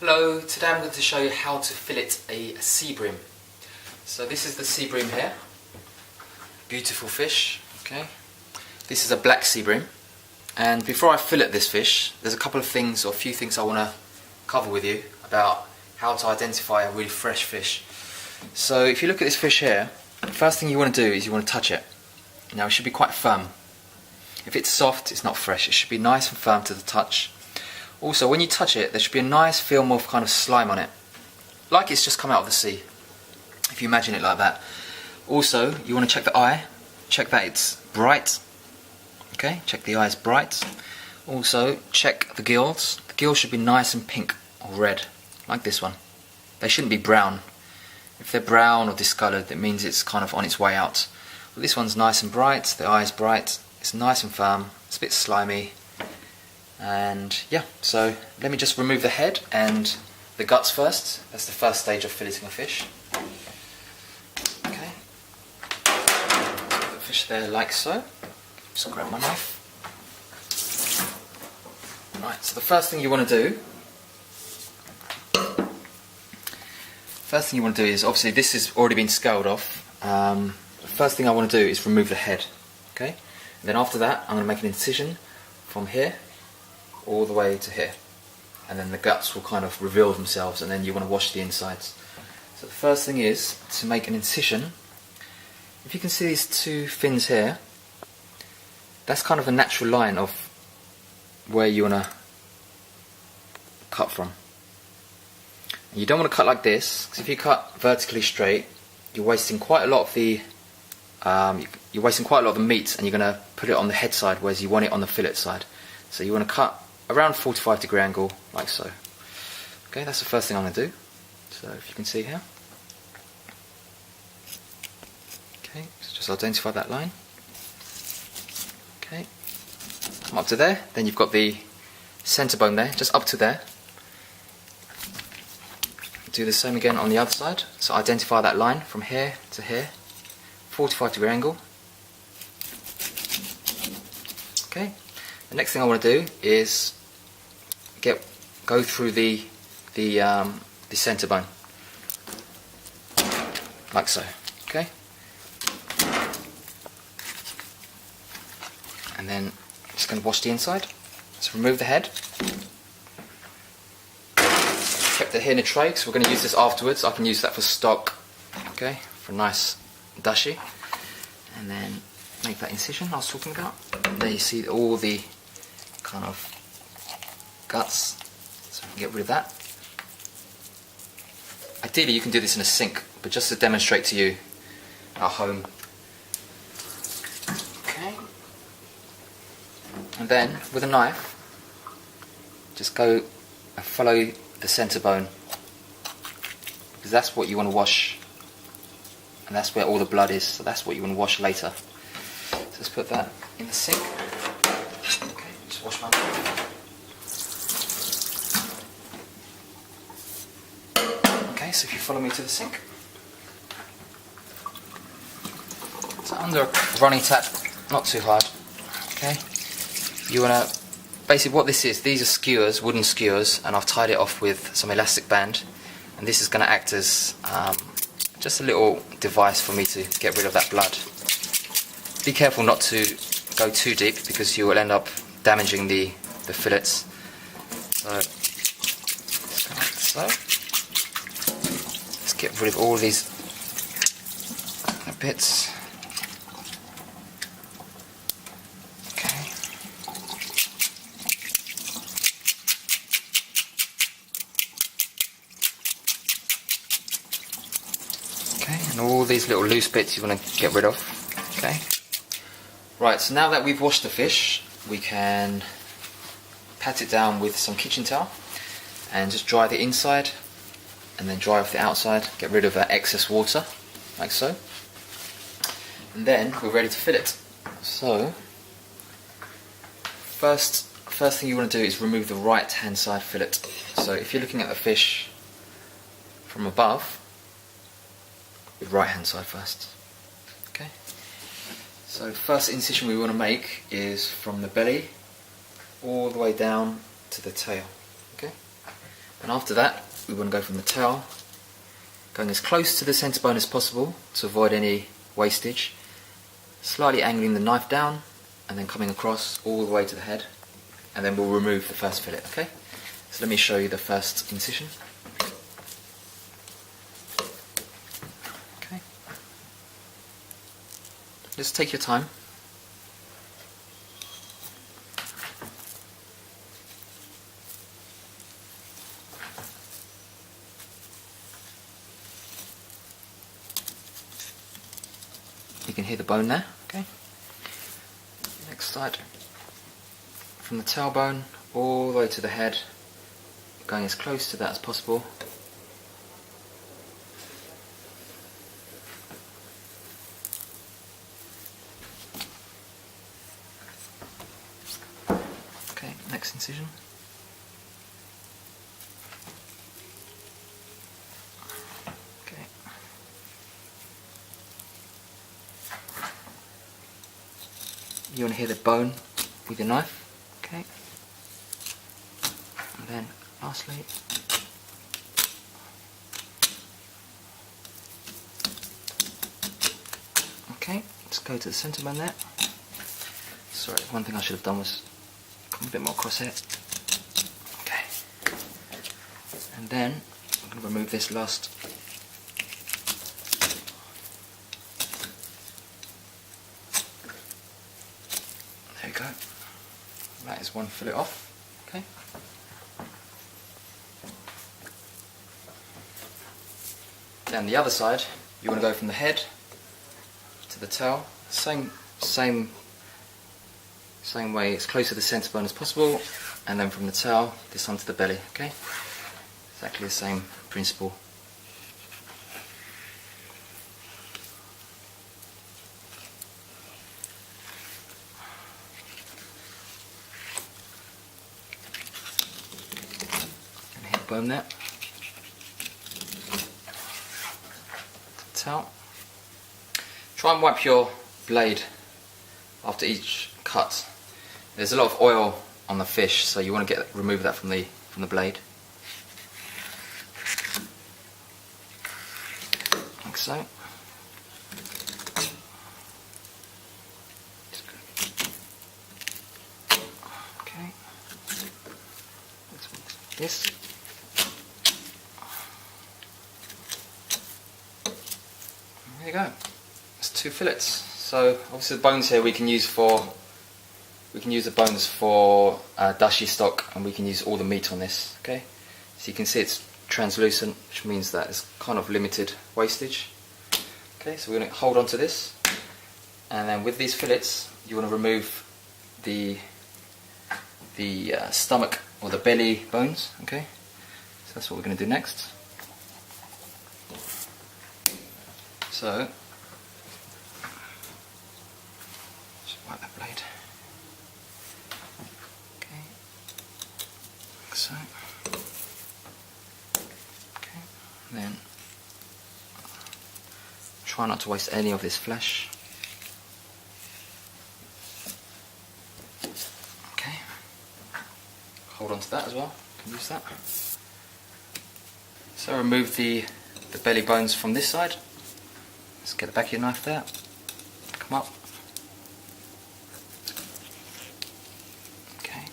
Hello, today I'm going to show you how to fillet a sea bream. So this is the sea bream here. Beautiful fish, okay. This is a black sea bream. And before I fillet this fish, there's a couple of things, or a few things I want to cover with you about how to identify a really fresh fish. So if you look at this fish here, the first thing you want to do is you want to touch it. Now it should be quite firm. If it's soft, it's not fresh. It should be nice and firm to the touch. Also, when you touch it, there should be a nice film of kind of slime on it, like it's just come out of the sea, if you imagine it like that. Also, you want to check the eye, check that it's bright, okay, check the eye is bright. Also, check the gills. The gills should be nice and pink or red, like this one. They shouldn't be brown. If they're brown or discoloured, it means it's kind of on its way out. Well, this one's nice and bright, the eye is bright, it's nice and firm, it's a bit slimy. And yeah, so let me just remove the head and the guts first. That's the first stage of filleting a fish. Okay, put the fish there like so. Just grab my knife. Right, so the first thing you want to do, is, obviously this has already been scaled off. The first thing I want to do is remove the head. Okay, and then after that I'm going to make an incision from here all the way to here, and then the guts will kind of reveal themselves, and then you want to wash the insides. So the first thing is to make an incision. If you can see these two fins here, that's kind of a natural line of where you want to cut from. And you don't want to cut like this, because if you cut vertically straight, you're wasting quite a lot of the meat, and you're going to put it on the head side, whereas you want it on the fillet side. So you want to cut around 45 degree angle, like so. Okay, that's the first thing I'm going to do. So if you can see here. Okay, so just identify that line. Okay, come up to there, then you've got the centre bone there, just up to there. Do the same again on the other side, so identify that line from here to here, 45 degree angle. Okay. The next thing I want to do is go through the centre bone, like so. Okay, and then I'm just going to wash the inside. So remove the head. Kept it here in a tray because we're going to use this afterwards. I can use that for stock. Okay, for a nice dashi, and then make that incision I was talking about. And there you see all the kind of guts, so we can get rid of that. Ideally you can do this in a sink, but just to demonstrate to you our home. Okay, and then with a knife just go and follow the centre bone, because that's what you want to wash, and that's where all the blood is, so that's what you want to wash later. So let's put that in the sink. Wash my knife. Okay, so if you follow me to the sink. So under a running tap, not too hard. Okay, you wanna, basically what this is, these are skewers, wooden skewers, and I've tied it off with some elastic band, and this is going to act as just a little device for me to get rid of that blood. Be careful not to go too deep, because you will end up damaging the fillets. So let's get rid of all these bits. Okay. Okay, and all these little loose bits you want to get rid of. Okay. Right, so now that we've washed the fish, we can pat it down with some kitchen towel and just dry the inside, and then dry off the outside, get rid of that excess water, like so. And then we're ready to fillet. So, first thing you want to do is remove the right hand side fillet. So if you're looking at the fish from above, the right hand side first. Okay. So first incision we want to make is from the belly all the way down to the tail. Okay, And after that, we want to go from the tail, going as close to the centre bone as possible to avoid any wastage, slightly angling the knife down, and then coming across all the way to the head, and then we'll remove the first fillet, okay? So let me show you the first incision. Okay. Just take your time. You can hear the bone there, okay? Next side. From the tailbone all the way to the head, going as close to that as possible. Okay, next incision. Okay. You want to hear the bone with your knife. Okay. And then lastly, okay, let's go to the centre bone there. Sorry, one thing I should have done was come a bit more across here. Okay. And then I'm going to remove this last. There we go. That is one fillet off. Okay. Then the other side, you want to go from the head to the tail, same way, as close to the centre bone as possible, and then from the tail, this time to the belly. Okay, exactly the same principle. And hit the bone there. Out. Try and wipe your blade after each cut. There's a lot of oil on the fish, so you want to remove that from the blade. Like so. Okay. This. There you go. That's 2 fillets. So obviously the bones here we can use the bones for dashi stock, and we can use all the meat on this. Okay. So you can see it's translucent, which means that it's kind of limited wastage. Okay. So we're going to hold on to this, and then with these fillets, you want to remove the stomach or the belly bones. Okay. So that's what we're going to do next. So, just wipe that blade. Okay, like so. Okay, and then try not to waste any of this flesh. Okay, hold on to that as well. You can use that. So remove the belly bones from this side. Let's get the back of your knife there. Come up. Okay.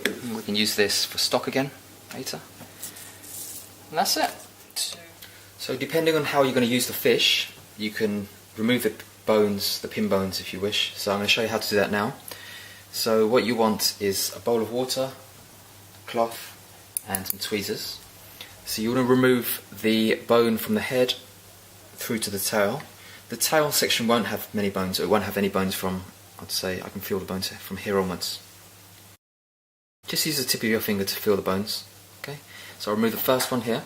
And we can use this for stock again later. And that's it. So depending on how you're going to use the fish, you can remove the bones, the pin bones if you wish. So I'm going to show you how to do that now. So what you want is a bowl of water, cloth, and some tweezers. So you want to remove the bone from the head through to the tail. The tail section won't have many bones, or it won't have any bones from, I'd say, I can feel the bones here, from here onwards. Just use the tip of your finger to feel the bones. Okay, so I'll remove the first one here.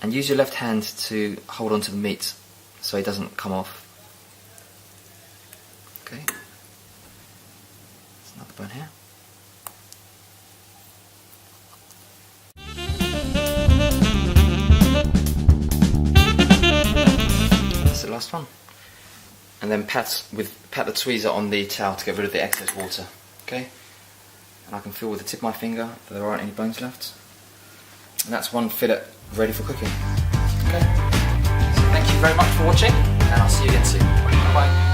And use your left hand to hold on to the meat so it doesn't come off. Okay, there's another bone here. The last one, and then pat the tweezer on the towel to get rid of the excess water. Okay, and I can feel with the tip of my finger that there aren't any bones left. And that's one fillet ready for cooking. Okay, so thank you very much for watching, and I'll see you again soon. Bye bye.